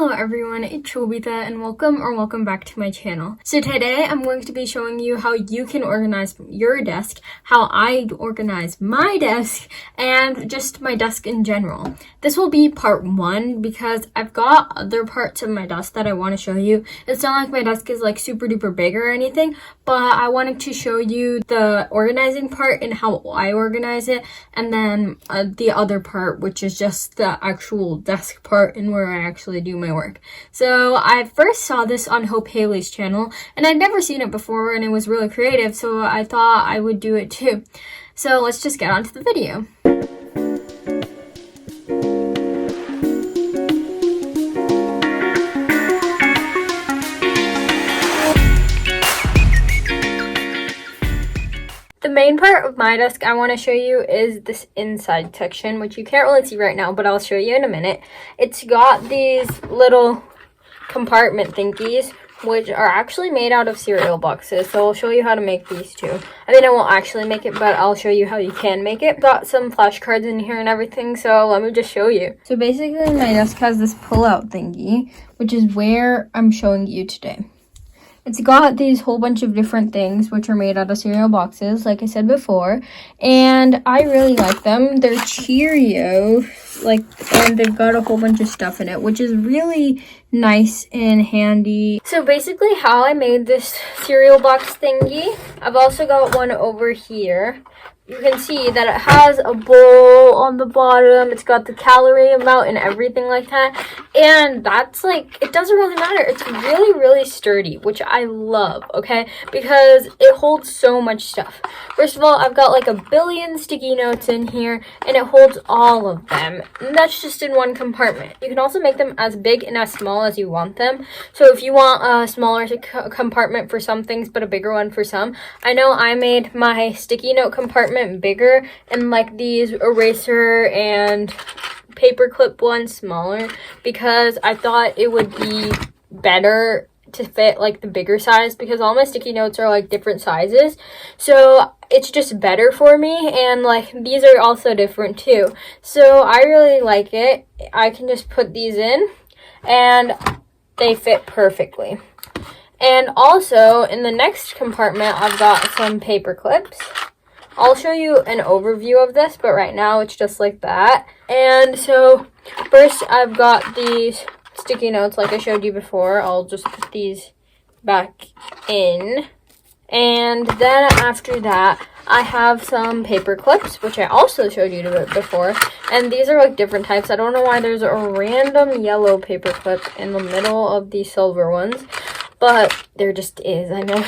Hello everyone, it's Shobhita and welcome back to my channel. So today I'm going to be showing you how you can organize your desk, how I organize my desk, and just my desk in general. This will be part 1 because I've got other parts of my desk that I want to show you. It's not like my desk is like super duper big or anything, but I wanted to show you the organizing part and how I organize it, and then the other part, which is just the actual desk part and where I actually do my work. So I first saw this on Hope Haley's channel and I'd never seen it before and it was really creative, so I thought I would do it too. So let's just get on to the video. The main part of my desk I want to show you is this inside section, which you can't really see right now, but I'll show you in a minute. It's got these little compartment thingies, which are actually made out of cereal boxes. So I'll show you how to make these too. I mean, I won't actually make it, but I'll show you how you can make it. Got some flashcards in here and everything, so let me just show you. So basically my desk has this pull-out thingy, which is where I'm showing you today. It's got these whole bunch of different things which are made out of cereal boxes, like I said before, and I really like them. They're Cheerios, and they've got a whole bunch of stuff in it, which is really nice and handy. So basically how I made this cereal box thingy, I've also got one over here. You can see that it has a bowl on the bottom. It's got the calorie amount and everything like that. And that's like, it doesn't really matter. It's really, really sturdy, which I love, okay? Because it holds so much stuff. First of all, I've got like a billion sticky notes in here, and it holds all of them. And that's just in one compartment. You can also make them as big and as small as you want them. So if you want a smaller compartment for some things, but a bigger one for some. I know I made my sticky note compartment bigger and like these eraser and paperclip ones smaller because I thought it would be better to fit like the bigger size, because all my sticky notes are like different sizes, so it's just better for me. And like these are also different too, so I really like it. I can just put these in and they fit perfectly. And also in the next compartment I've got some paper clips. I'll show you an overview of this, but right now it's just like that. And so first I've got these sticky notes like I showed you before. I'll just put these back in. And then after that, I have some paper clips, which I also showed you before. And these are like different types. I don't know why there's a random yellow paper clip in the middle of these silver ones, but there just is, I know.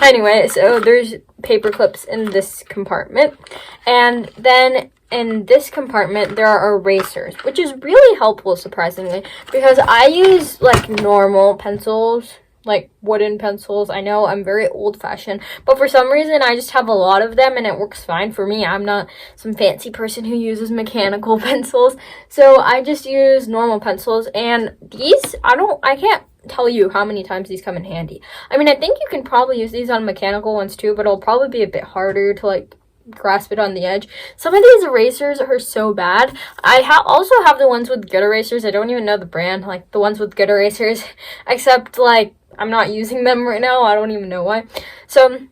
Anyway, so there's paper clips in this compartment. And then in this compartment, there are erasers, which is really helpful, surprisingly, because I use like normal pencils, like wooden pencils. I know I'm very old-fashioned, but for some reason I just have a lot of them and it works fine for me. I'm not some fancy person who uses mechanical pencils, so I just use normal pencils. And these, I can't tell you how many times these come in handy. I mean, I think you can probably use these on mechanical ones too, but it'll probably be a bit harder to like grasp it on the edge. Some of these erasers are so bad. I also have the ones with good erasers. I don't even know the brand, like the ones with good erasers, except like I'm not using them right now. I don't even know why. So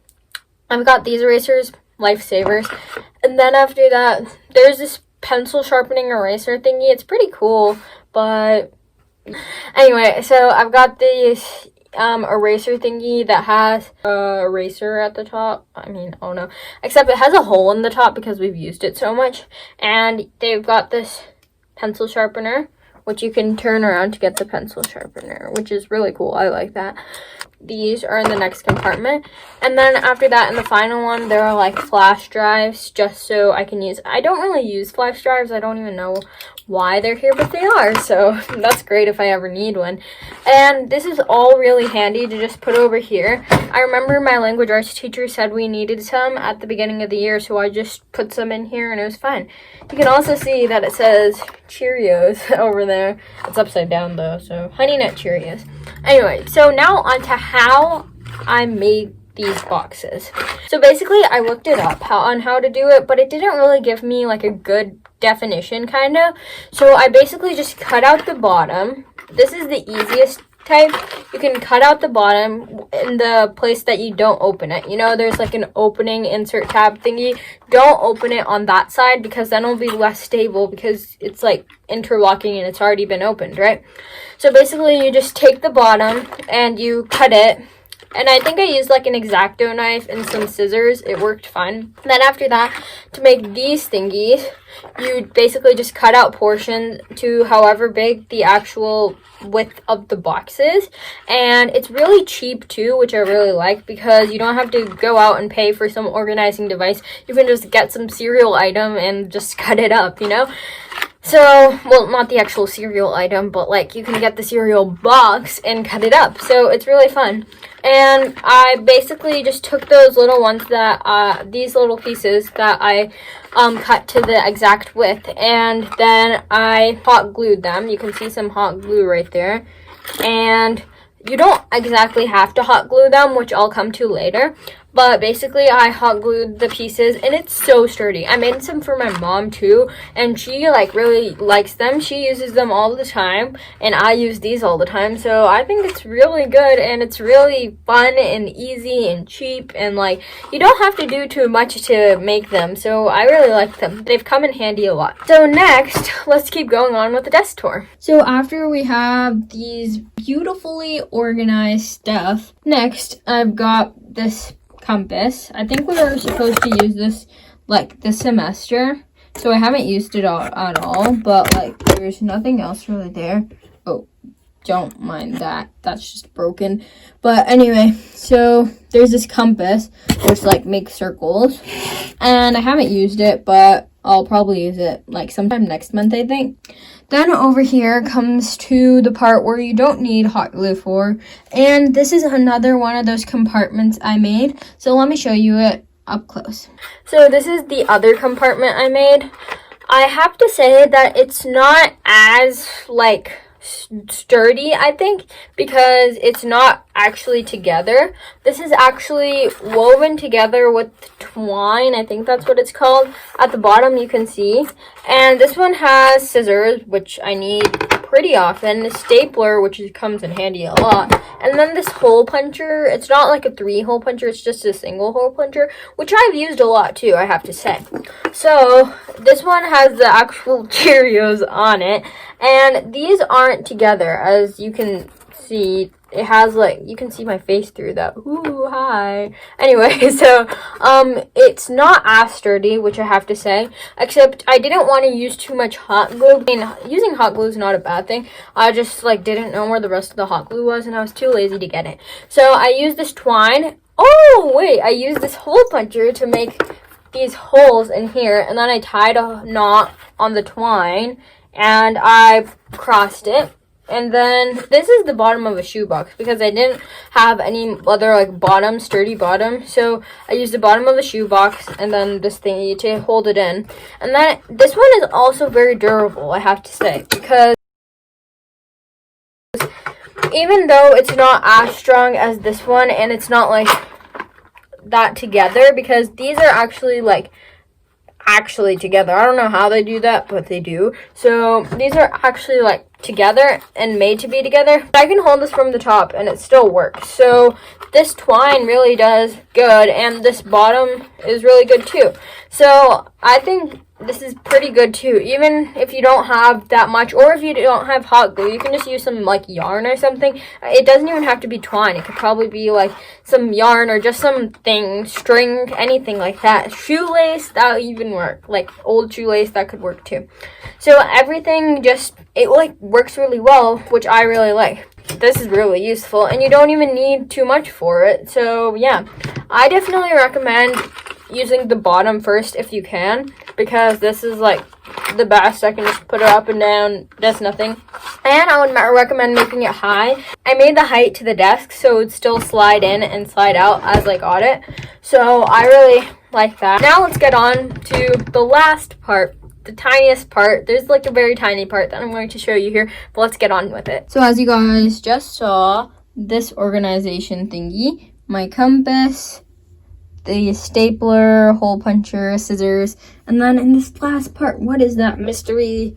I've got these erasers, lifesavers. And then after that, there's this pencil sharpening eraser thingy. It's pretty cool, but anyway, so I've got this eraser thingy that has a eraser at the top. I mean, oh no, except it has a hole in the top because we've used it so much. And they've got this pencil sharpener, which you can turn around to get the pencil sharpener, which is really cool. I like that. These are in the next compartment. And then after that, in the final one, there are like flash drives, just so I can use. I don't really use flash drives. I don't even know why they're here, but they are, so that's great if I ever need one. And this is all really handy to just put over here. I remember my language arts teacher said we needed some at the beginning of the year, so I just put some in here and it was fine. You can also see that it says Cheerios over there. It's upside down though, so Honey Nut Cheerios. Anyway, so now on to how I made these boxes. So basically I looked it up on how to do it, but it didn't really give me like a good definition, kind of. So I basically just cut out the bottom this is the easiest type. You can cut out the bottom in the place that you don't open it. You know, there's like an opening insert tab thingy. Don't open it on that side because then it'll be less stable because it's like interlocking and it's already been opened, right? So basically you just take the bottom and you cut it. And I think I used like an X-Acto knife and some scissors. It worked fine. And then after that, to make these thingies, you basically just cut out portions to however big the actual width of the box is. And it's really cheap too, which I really like because you don't have to go out and pay for some organizing device. You can just get some cereal item and just cut it up, you know? So, well, not the actual cereal item, but like you can get the cereal box and cut it up. So it's really fun. And I basically just took those little ones that, these little pieces that I cut to the exact width. And then I hot glued them. You can see some hot glue right there. And you don't exactly have to hot glue them, which I'll come to later. But basically, I hot glued the pieces, and it's so sturdy. I made some for my mom, too, and she, like, really likes them. She uses them all the time, and I use these all the time. So I think it's really good, and it's really fun and easy and cheap. And, like, you don't have to do too much to make them. So I really like them. They've come in handy a lot. So next, let's keep going on with the desk tour. So after we have these beautifully organized stuff, next, I've got this compass. I think we were supposed to use this like this semester, so I haven't used it at all, but like there's nothing else really there. Oh, don't mind that, that's just broken. But anyway, so there's this compass which like makes circles, and I haven't used it, but I'll probably use it like sometime next month, I think. Then over here comes to the part where you don't need hot glue for. And this is another one of those compartments I made. So let me show you it up close. So this is the other compartment I made. I have to say that it's not as like sturdy, I think, because it's not actually together. This is actually woven together with twine, I think that's what it's called. At the bottom you can see, and this one has scissors, which I need pretty often, a stapler, which comes in handy a lot, and then this hole puncher. It's not like a 3-hole puncher, it's just a single hole puncher, which I've used a lot too, I have to say. So this one has the actual Cheerios on it, and these aren't together, as you can see. It has like, you can see my face through that. Ooh, hi. Anyway, so it's not as sturdy, which I have to say, except I didn't want to use too much hot glue. I mean, using hot glue is not a bad thing. I just like didn't know where the rest of the hot glue was, and I was too lazy to get it. So I used this twine. Oh wait, I used this hole puncher to make these holes in here, and then I tied a knot on the twine and I crossed it. And then this is the bottom of a shoebox because I didn't have any other like sturdy bottom. So I used the bottom of a shoebox and then this thingy to hold it in. And then this one is also very durable, I have to say, because even though it's not as strong as this one and it's not like that together, because these are actually like together. I don't know how they do that, but they do. So these are actually like together and made to be together. I can hold this from the top and it still works. So this twine really does good, and this bottom is really good too. So I think this is pretty good too, even if you don't have that much, or if you don't have hot glue, you can just use some like yarn or something. It doesn't even have to be twine. It could probably be like some yarn or just something, string, anything like that. Shoelace, that would even work. Like old shoelace, that could work too. So everything just, it like works really well, which I really like. This is really useful, and you don't even need too much for it. So yeah, I definitely recommend using the bottom first if you can, because this is like the best. I can just put it up and down, does nothing. And I would recommend making it high. I made the height to the desk so it would still slide in and slide out as I got it. So I really like that. Now let's get on to the last part, the tiniest part. There's like a very tiny part that I'm going to show you here, but let's get on with it. So as you guys just saw, this organization thingy, my compass, the stapler, hole puncher, scissors, and then in this last part, what is that mystery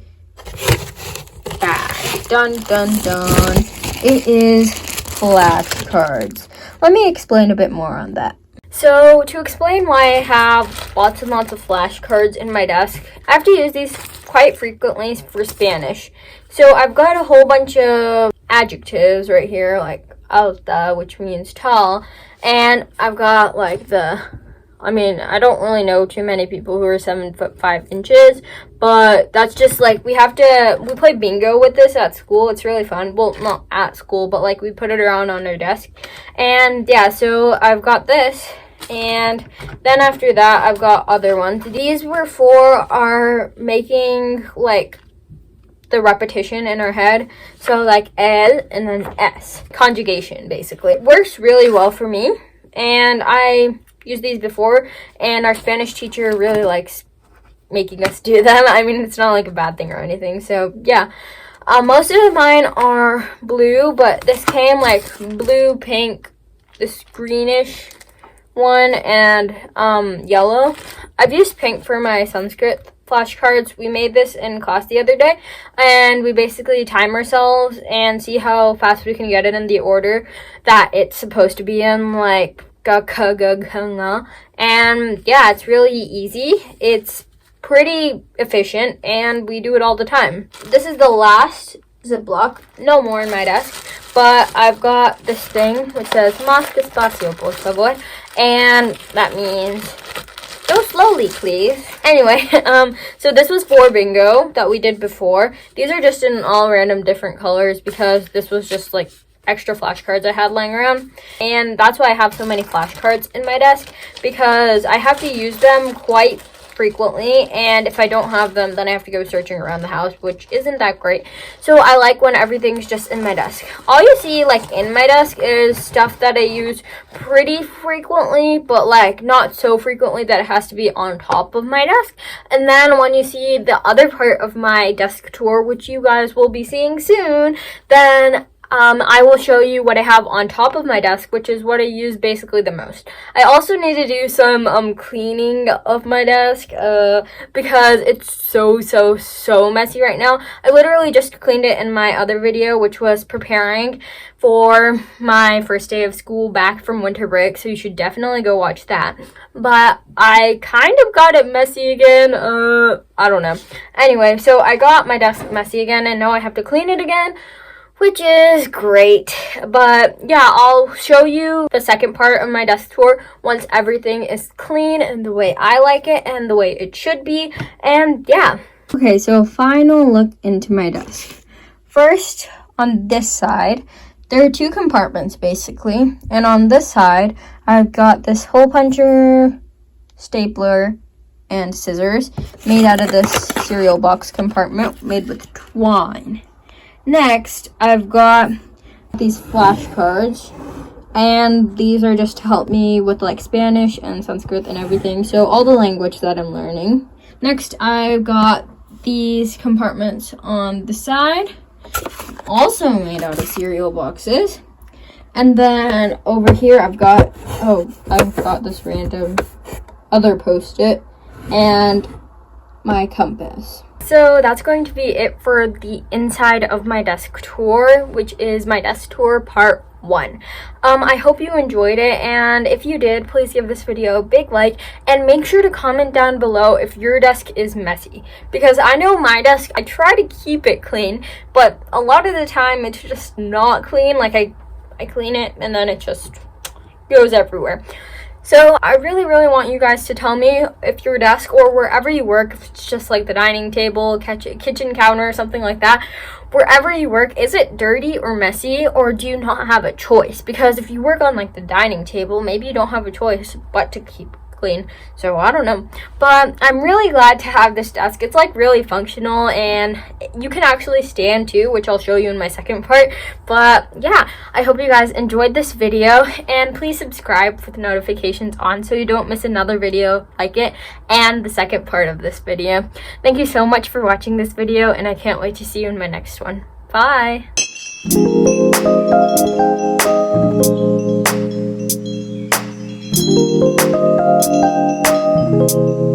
bag? Dun, dun, dun. It is flashcards. Let me explain a bit more on that. So, to explain why I have lots and lots of flashcards in my desk, I have to use these quite frequently for Spanish. So, I've got a whole bunch of adjectives right here, like alta, which means tall, and I've got like I don't really know too many people who are 7'5", but that's just like, we play bingo with this at school. It's really fun. Well, not at school, but like we put it around on our desk. And yeah, so I've got this. And then after that, I've got other ones. These were for our making like the repetition in our head. So like el and then s. Conjugation, basically. It works really well for me. And I used these before, and our Spanish teacher really likes making us do them. I mean, it's not like a bad thing or anything. So yeah, most of mine are blue, but this came like blue, pink, this greenish one, and yellow. I've used pink for my Sanskrit flashcards. We made this in class the other day, and we basically time ourselves and see how fast we can get it in the order that it's supposed to be in, like and yeah, it's really easy. It's pretty efficient, and we do it all the time. This is the last Ziploc, no more in my desk, but I've got this thing which says más despacio, por favor, and that means go slowly, please. Anyway, so this was for bingo that we did before. These are just in all random different colors because this was just like extra flashcards I had lying around, and that's why I have so many flashcards in my desk, because I have to use them quite frequently, and if I don't have them, then I have to go searching around the house, which isn't that great. So I like when everything's just in my desk. All you see like in my desk is stuff that I use pretty frequently, but like not so frequently that it has to be on top of my desk. And then when you see the other part of my desk tour, which you guys will be seeing soon, then I will show you what I have on top of my desk, which is what I use basically the most. I also need to do some cleaning of my desk because it's so messy right now. I literally just cleaned it in my other video, which was preparing for my first day of school back from winter break, so you should definitely go watch that. But I kind of got it messy again. I don't know. Anyway, so I got my desk messy again, and now I have to clean it again, which is great. But yeah, I'll show you the second part of my desk tour once everything is clean and the way I like it and the way it should be. And yeah. Okay, so final look into my desk. First, on this side, there are two compartments basically. And on this side, I've got this hole puncher, stapler, and scissors made out of this cereal box compartment made with twine. Next, I've got these flashcards, and these are just to help me with like Spanish and Sanskrit and everything, so all the language that I'm learning. Next, I've got these compartments on the side, also made out of cereal boxes. And then over here, I've got this random other post-it and my compass. So that's going to be it for the inside of my desk tour, which is my desk tour part 1. I hope you enjoyed it, and if you did, please give this video a big like, and make sure to comment down below if your desk is messy, because I know my desk, I try to keep it clean, but a lot of the time it's just not clean. Like I clean it and then it just goes everywhere. So I really want you guys to tell me if your desk or wherever you work, if it's just like the dining table, kitchen counter, something like that, wherever you work, is it dirty or messy, or do you not have a choice? Because if you work on like the dining table, maybe you don't have a choice but to keep clean. So I don't know, but I'm really glad to have this desk. It's like really functional, and you can actually stand too, which I'll show you in my second part. But yeah, I hope you guys enjoyed this video, and please subscribe with notifications on so you don't miss another video like it and the second part of this video. Thank you so much for watching this video, and I can't wait to see you in my next one. Bye. Thank you.